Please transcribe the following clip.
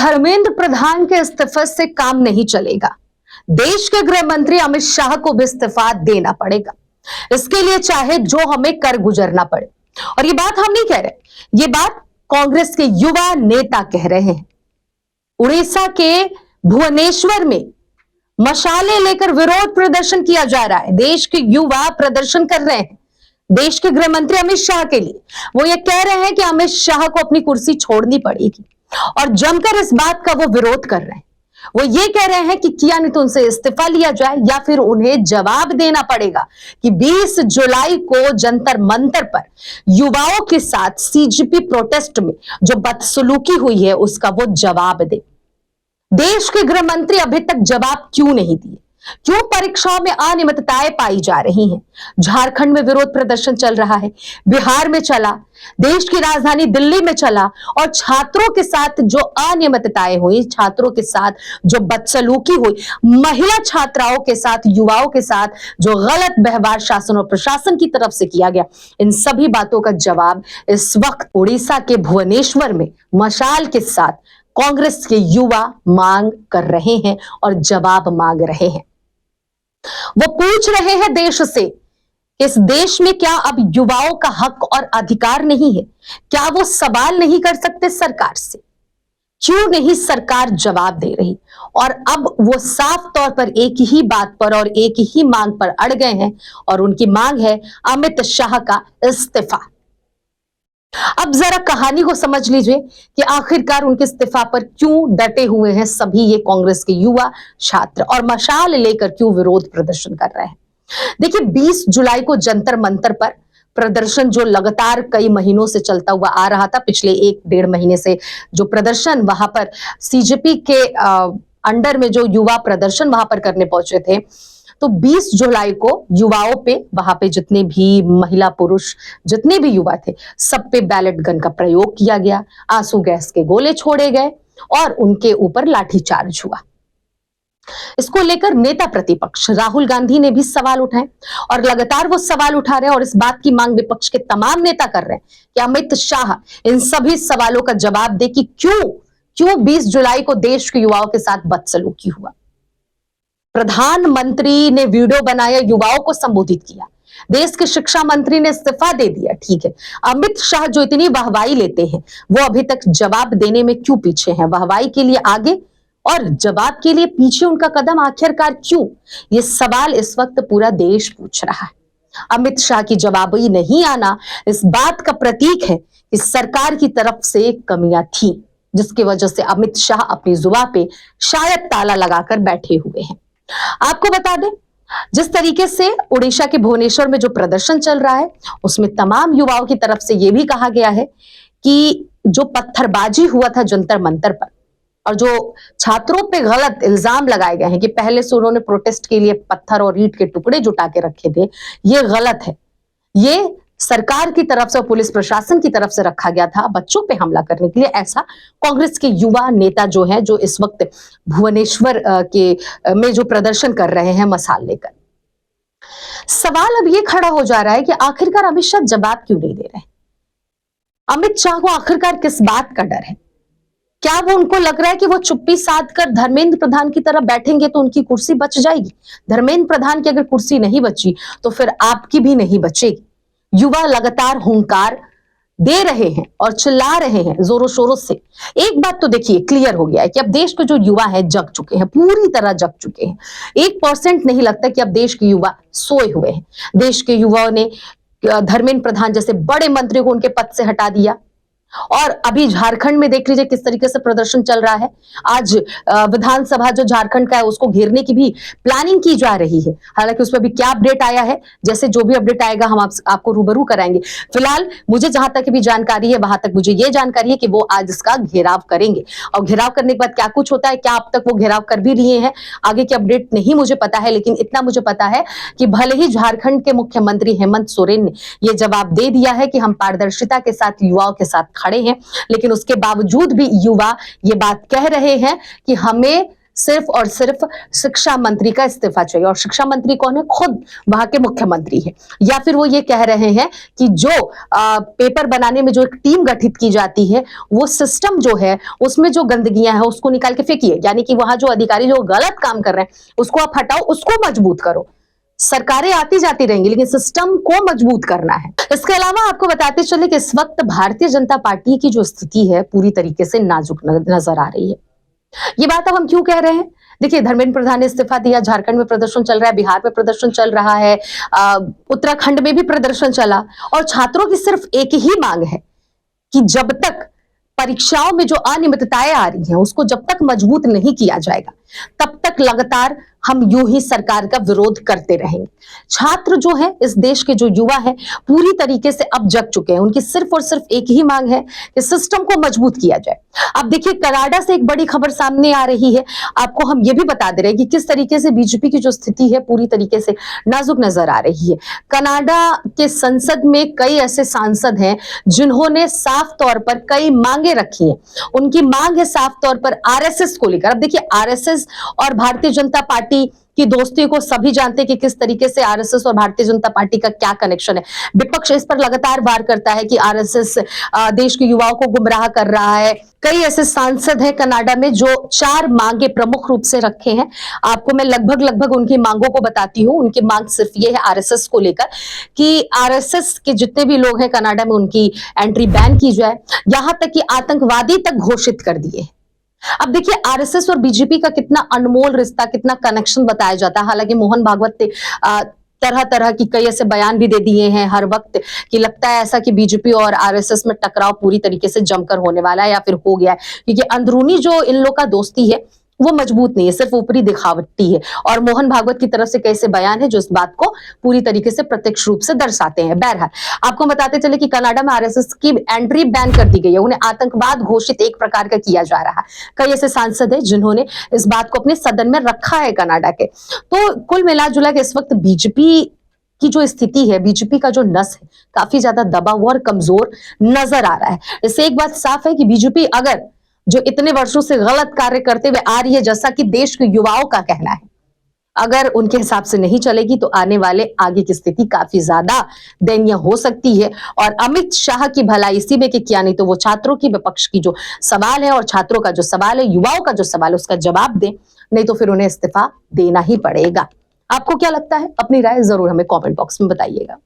धर्मेंद्र प्रधान के इस्तीफे से काम नहीं चलेगा। देश के गृह मंत्री अमित शाह को भी इस्तीफा देना पड़ेगा। इसके लिए चाहे जो हमें कर गुजरना पड़े। और ये बात हम नहीं कह रहे, ये बात कांग्रेस के युवा नेता कह रहे हैं। उड़ीसा के भुवनेश्वर में मशालें लेकर विरोध प्रदर्शन किया जा रहा है। देश के युवा प्रदर्शन कर रहे हैं देश के गृह मंत्री अमित शाह के लिए। वो ये कह रहे हैं कि अमित शाह को अपनी कुर्सी छोड़नी पड़ेगी और जमकर इस बात का वो विरोध कर रहे हैं। वो ये कह रहे हैं कि किया नहीं तो उनसे इस्तीफा लिया जाए या फिर उन्हें जवाब देना पड़ेगा कि 20 जुलाई को जंतर मंतर पर युवाओं के साथ सीजेपी प्रोटेस्ट में जो बदसलूकी हुई है उसका वो जवाब दे। देश के गृह मंत्री अभी तक जवाब क्यों नहीं दिए? क्यों परीक्षाओं में अनियमितताएं पाई जा रही हैं? झारखंड में विरोध प्रदर्शन चल रहा है, बिहार में चला, देश की राजधानी दिल्ली में चला और छात्रों के साथ जो अनियमितताएं हुई, छात्रों के साथ जो बदसलूकी हुई, महिला छात्राओं के साथ, युवाओं के साथ जो गलत व्यवहार शासन और प्रशासन की तरफ से किया गया, इन सभी बातों का जवाब इस वक्त उड़ीसा के भुवनेश्वर में मशाल के साथ कांग्रेस के युवा मांग कर रहे हैं और जवाब मांग रहे हैं। वो पूछ रहे हैं देश से, इस देश में क्या अब युवाओं का हक और अधिकार नहीं है? क्या वो सवाल नहीं कर सकते सरकार से? क्यों नहीं सरकार जवाब दे रही? और अब वो साफ तौर पर एक ही बात पर और एक ही मांग पर अड़ गए हैं और उनकी मांग है अमित शाह का इस्तीफा। अब जरा कहानी को समझ लीजिए कि आखिरकार उनके इस्तीफा पर क्यों डटे हुए हैं सभी ये कांग्रेस के युवा छात्र और मशाल लेकर क्यों विरोध प्रदर्शन कर रहे हैं। देखिए, 20 जुलाई को जंतर मंतर पर प्रदर्शन जो लगातार कई महीनों से चलता हुआ आ रहा था, पिछले 1-1.5 महीने से जो प्रदर्शन वहां पर सीजेपी के अंडर में जो युवा प्रदर्शन वहां पर करने पहुंचे थे, तो 20 जुलाई को युवाओं पे, वहां पे जितने भी महिला पुरुष जितने भी युवा थे, सब पे बैलेट गन का प्रयोग किया गया, आंसू गैस के गोले छोड़े गए और उनके ऊपर लाठीचार्ज हुआ। इसको लेकर नेता प्रतिपक्ष राहुल गांधी ने भी सवाल उठाए और लगातार वो सवाल उठा रहे हैं और इस बात की मांग विपक्ष के तमाम नेता कर रहे हैं कि अमित शाह इन सभी सवालों का जवाब दे कि क्यों 20 जुलाई को देश के युवाओं के साथ बदसलूकी हुआ। प्रधानमंत्री ने वीडियो बनाया, युवाओं को संबोधित किया, देश के शिक्षा मंत्री ने इस्तीफा दे दिया, ठीक है। अमित शाह जो इतनी वाहवाही लेते हैं वो अभी तक जवाब देने में क्यों पीछे हैं? वाहवाही के लिए आगे और जवाब के लिए पीछे उनका कदम आखिरकार क्यों? ये सवाल इस वक्त पूरा देश पूछ रहा है। अमित शाह की जवाबी नहीं आना इस बात का प्रतीक है कि सरकार की तरफ से कमियां थी, जिसकी वजह से अमित शाह अपनी जुबान पे शायद ताला लगाकर बैठे हुए हैं। आपको बता दें, जिस तरीके से उड़ीसा के भुवनेश्वर में जो प्रदर्शन चल रहा है उसमें तमाम युवाओं की तरफ से यह भी कहा गया है कि जो पत्थरबाजी हुआ था जंतर मंतर पर और जो छात्रों पे गलत इल्जाम लगाए गए हैं कि पहले से उन्होंने प्रोटेस्ट के लिए पत्थर और ईंट के टुकड़े जुटा के रखे थे, ये गलत है। ये सरकार की तरफ से, पुलिस प्रशासन की तरफ से रखा गया था बच्चों पे हमला करने के लिए। ऐसा कांग्रेस के युवा नेता जो हैं, जो इस वक्त भुवनेश्वर के में जो प्रदर्शन कर रहे हैं मशाल लेकर। सवाल अब ये खड़ा हो जा रहा है कि आखिरकार अमित शाह जवाब क्यों नहीं दे रहे? अमित शाह को आखिरकार किस बात का डर है? क्या वो उनको लग रहा है कि वो चुप्पी साध कर धर्मेंद्र प्रधान की तरफ बैठेंगे तो उनकी कुर्सी बच जाएगी? धर्मेंद्र प्रधान की अगर कुर्सी नहीं बची तो फिर आपकी भी नहीं बचेगी। युवा लगातार हुंकार दे रहे हैं और चिल्ला रहे हैं जोरों शोरों से। एक बात तो देखिए, क्लियर हो गया है कि अब देश के जो युवा हैं जग चुके हैं, पूरी तरह जग चुके हैं। 1% नहीं लगता कि अब देश के युवा सोए हुए हैं। देश के युवाओं ने धर्मेंद्र प्रधान जैसे बड़े मंत्री को उनके पद से हटा दिया और अभी झारखंड में देख लीजिए किस तरीके से प्रदर्शन चल रहा है। आज विधानसभा जो झारखंड का है उसको घेरने की भी प्लानिंग की जा रही है। हालांकि उस पर भी क्या अपडेट आया है, जैसे जो भी अपडेट आएगा हम आपको रूबरू कराएंगे। फिलहाल मुझे जहां तक भी जानकारी है, वहां तक मुझे ये जानकारी है कि वो आज इसका घेराव करेंगे और घेराव करने के बाद क्या कुछ होता है, क्या अब तक वो घेराव कर भी लिए हैं, आगे की अपडेट नहीं मुझे पता है। लेकिन इतना मुझे पता है कि भले ही झारखंड के मुख्यमंत्री हेमंत सोरेन ने यह जवाब दे दिया है कि हम पारदर्शिता के साथ युवाओं के साथ खड़े हैं, लेकिन उसके बावजूद भी युवा ये बात कह रहे हैं कि हमें सिर्फ और सिर्फ शिक्षा मंत्री का इस्तीफा चाहिए। और शिक्षा मंत्री कौन है? खुद वहां के मुख्यमंत्री है। या फिर वो ये कह रहे हैं कि जो पेपर बनाने में जो एक टीम गठित की जाती है, वो सिस्टम जो है उसमें जो गंदगियां है उसको निकाल के फेंकिए, यानी कि वहां जो अधिकारी जो गलत काम कर रहे हैं उसको आप हटाओ, उसको मजबूत करो। सरकारें आती जाती रहेंगी लेकिन सिस्टम को मजबूत करना है। इसके अलावा आपको बताते चले कि इस वक्त भारतीय जनता पार्टी की जो स्थिति है पूरी तरीके से नाजुक नजर आ रही है। ये बात अब हम क्यों कह रहे हैं? देखिए, धर्मेंद्र प्रधान ने इस्तीफा दिया, झारखंड में प्रदर्शन चल रहा है, बिहार में प्रदर्शन चल रहा है, उत्तराखंड में भी प्रदर्शन चला, और छात्रों की सिर्फ एक ही मांग है कि जब तक परीक्षाओं में जो अनियमितताएं आ रही हैं उसको जब तक मजबूत नहीं किया जाएगा तब तक लगातार हम यूं ही सरकार का विरोध करते रहेंगे। छात्र जो है, इस देश के जो युवा है, पूरी तरीके से अब जग चुके हैं। उनकी सिर्फ और सिर्फ एक ही मांग है कि सिस्टम को मजबूत किया जाए। अब देखिए, कनाडा से एक बड़ी खबर सामने आ रही है। आपको हम ये भी बता दे रहे हैं कि किस तरीके से बीजेपी की जो स्थिति है पूरी तरीके से नाजुक नजर आ रही है। कनाडा के संसद में कई ऐसे सांसद हैं जिन्होंने साफ तौर पर कई मांगे रखी हैं। उनकी मांग है साफ तौर पर आरएसएस को लेकर। अब देखिए, आरएसएस और भारतीय जनता पार्टी की दोस्ती को सभी जानते हैं कि किस तरीके से आरएसएस और भारतीय जनता पार्टी का क्या कनेक्शन है। विपक्ष इस पर लगातार वार करता है कि आरएसएस देश के युवाओं को गुमराह कर रहा है। कई ऐसे सांसद हैं कनाडा में जो 4 मांगे प्रमुख रूप से रखे हैं। आपको मैं लगभग उनकी मांगों को बताती हूं। उनकी मांग सिर्फ ये है आरएसएस को लेकर कि आरएसएस के जितने भी लोग हैं कनाडा में उनकी एंट्री बैन की जाए, यहां तक कि आतंकवादी तक घोषित कर दिए। अब देखिए, आरएसएस और बीजेपी का कितना अनमोल रिश्ता, कितना कनेक्शन बताया जाता है। हालांकि मोहन भागवत ने तरह तरह की कई ऐसे बयान भी दे दिए हैं हर वक्त कि लगता है ऐसा कि बीजेपी और आरएसएस में टकराव पूरी तरीके से जमकर होने वाला है या फिर हो गया है, क्योंकि अंदरूनी जो इन लोग का दोस्ती है वो मजबूत नहीं है, सिर्फ ऊपरी दिखावटी है। और मोहन भागवत की तरफ से कैसे बयान है जो इस बात को पूरी तरीके से प्रत्यक्ष रूप से दर्शाते हैं। बहरहाल, आपको बताते चले कि कनाडा में आरएसएस की एंट्री बैन कर दी गई है। उन्हें आतंकवाद घोषित एक प्रकार का किया जा रहा है। कई ऐसे सांसद हैं जिन्होंने इस बात को अपने सदन में रखा है कनाडा के। तो कुल मिलाजुला के इस वक्त बीजेपी की जो स्थिति है, बीजेपी का जो नस है, काफी ज्यादा दबा हुआ और कमजोर नजर आ रहा है। इससे एक बात साफ है कि बीजेपी अगर जो इतने वर्षों से गलत कार्य करते हुए आ रही है, जैसा कि देश के युवाओं का कहना है, अगर उनके हिसाब से नहीं चलेगी तो आने वाले आगे की स्थिति काफी ज्यादा दयनीय हो सकती है। और अमित शाह की भलाई इसी में कि क्या नहीं तो वो छात्रों की विपक्ष की जो सवाल है और छात्रों का जो सवाल है, युवाओं का जो सवाल है, उसका जवाब दे, नहीं तो फिर उन्हें इस्तीफा देना ही पड़ेगा। आपको क्या लगता है? अपनी राय जरूर हमें कमेंट बॉक्स में बताइएगा।